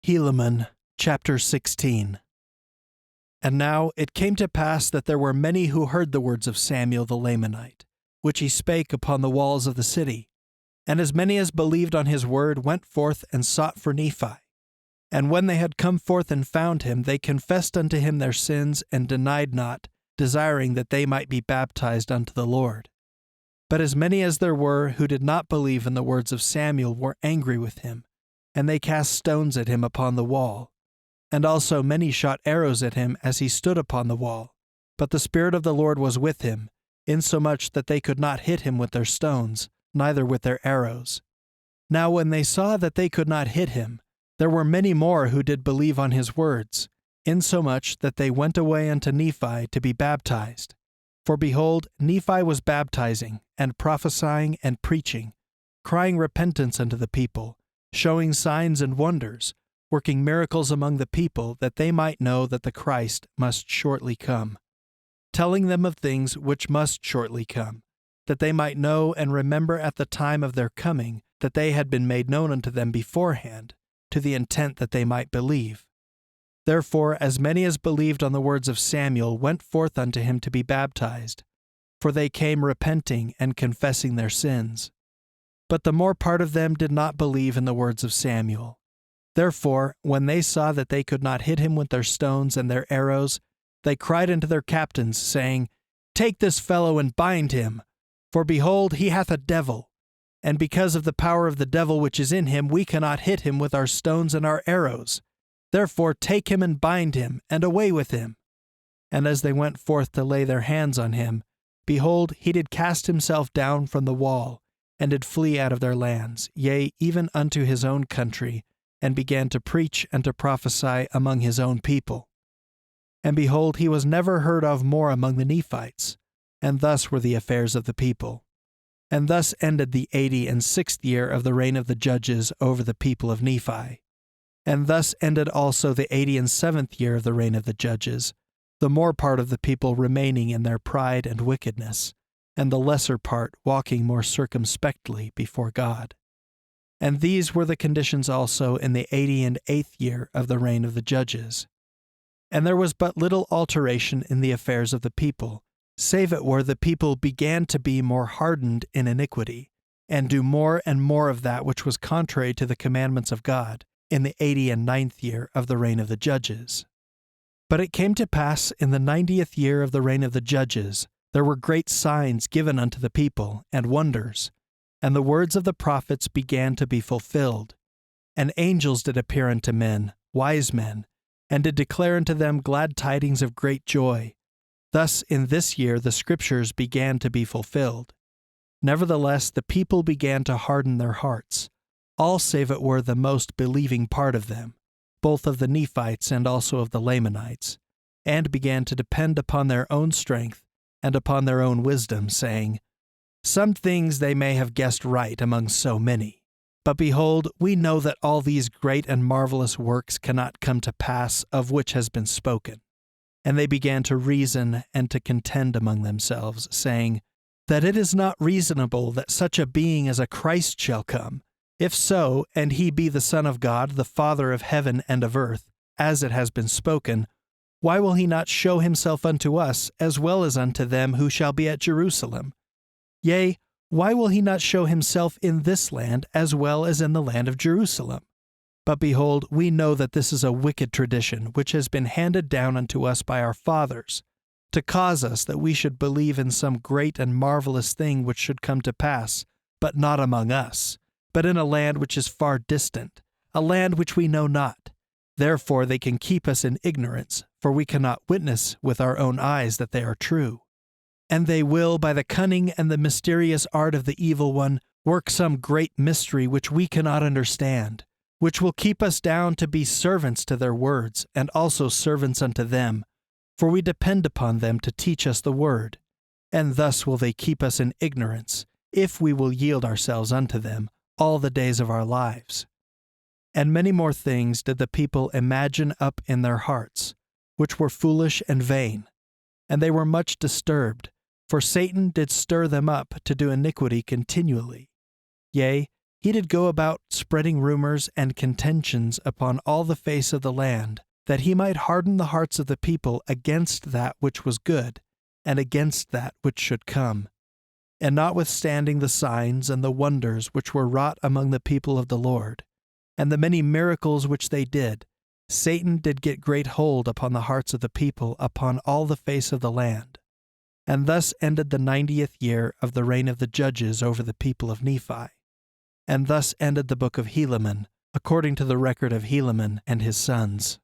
Helaman, chapter 16. And now it came to pass that there were many who heard the words of Samuel the Lamanite, which he spake upon the walls of the city. And as many as believed on his word went forth and sought for Nephi. And when they had come forth and found him, they confessed unto him their sins, and denied not, desiring that they might be baptized unto the Lord. But as many as there were who did not believe in the words of Samuel were angry with him, and they cast stones at him upon the wall. And also many shot arrows at him as he stood upon the wall. But the Spirit of the Lord was with him, insomuch that they could not hit him with their stones, neither with their arrows. Now when they saw that they could not hit him, there were many more who did believe on his words, insomuch that they went away unto Nephi to be baptized. For behold, Nephi was baptizing, and prophesying, and preaching, crying repentance unto the people, showing signs and wonders, working miracles among the people, that they might know that the Christ must shortly come, telling them of things which must shortly come, that they might know and remember at the time of their coming that they had been made known unto them beforehand, to the intent that they might believe. Therefore as many as believed on the words of Samuel went forth unto him to be baptized, for they came repenting and confessing their sins. But the more part of them did not believe in the words of Samuel. Therefore, when they saw that they could not hit him with their stones and their arrows, they cried unto their captains, saying, Take this fellow and bind him, for behold, he hath a devil. And because of the power of the devil which is in him, we cannot hit him with our stones and our arrows. Therefore take him and bind him, and away with him. And as they went forth to lay their hands on him, behold, he did cast himself down from the wall, and did flee out of their lands, yea, even unto his own country, and began to preach and to prophesy among his own people. And behold, he was never heard of more among the Nephites. And thus were the affairs of the people. And thus ended the 86th year of the reign of the judges over the people of Nephi. And thus ended also the 87th year of the reign of the judges, the more part of the people remaining in their pride and wickedness, and the lesser part walking more circumspectly before God. And these were the conditions also in the 88th year of the reign of the judges. And there was but little alteration in the affairs of the people, save it were the people began to be more hardened in iniquity, and do more and more of that which was contrary to the commandments of God, in the 89th year of the reign of the judges. But it came to pass in the 90th year of the reign of the judges, there were great signs given unto the people, and wonders, and the words of the prophets began to be fulfilled. And angels did appear unto men, wise men, and did declare unto them glad tidings of great joy. Thus in this year the scriptures began to be fulfilled. Nevertheless the people began to harden their hearts, all save it were the most believing part of them, both of the Nephites and also of the Lamanites, and began to depend upon their own strength and upon their own wisdom, saying, Some things they may have guessed right among so many. But behold, we know that all these great and marvelous works cannot come to pass of which has been spoken. And they began to reason and to contend among themselves, saying, That it is not reasonable that such a being as a Christ shall come. If so, and he be the Son of God, the Father of heaven and of earth, as it has been spoken, why will he not show himself unto us, as well as unto them who shall be at Jerusalem? Yea, why will he not show himself in this land, as well as in the land of Jerusalem? But behold, we know that this is a wicked tradition, which has been handed down unto us by our fathers, to cause us that we should believe in some great and marvelous thing which should come to pass, but not among us, but in a land which is far distant, a land which we know not. Therefore they can keep us in ignorance, for we cannot witness with our own eyes that they are true. And they will, by the cunning and the mysterious art of the evil one, work some great mystery which we cannot understand, which will keep us down to be servants to their words, and also servants unto them, for we depend upon them to teach us the word. And thus will they keep us in ignorance, if we will yield ourselves unto them all the days of our lives. And many more things did the people imagine up in their hearts, which were foolish and vain. And they were much disturbed, for Satan did stir them up to do iniquity continually. Yea, he did go about spreading rumors and contentions upon all the face of the land, that he might harden the hearts of the people against that which was good, and against that which should come. And notwithstanding the signs and the wonders which were wrought among the people of the Lord, and the many miracles which they did, Satan did get great hold upon the hearts of the people upon all the face of the land. And thus ended the 90th year of the reign of the judges over the people of Nephi. And thus ended the book of Helaman, according to the record of Helaman and his sons.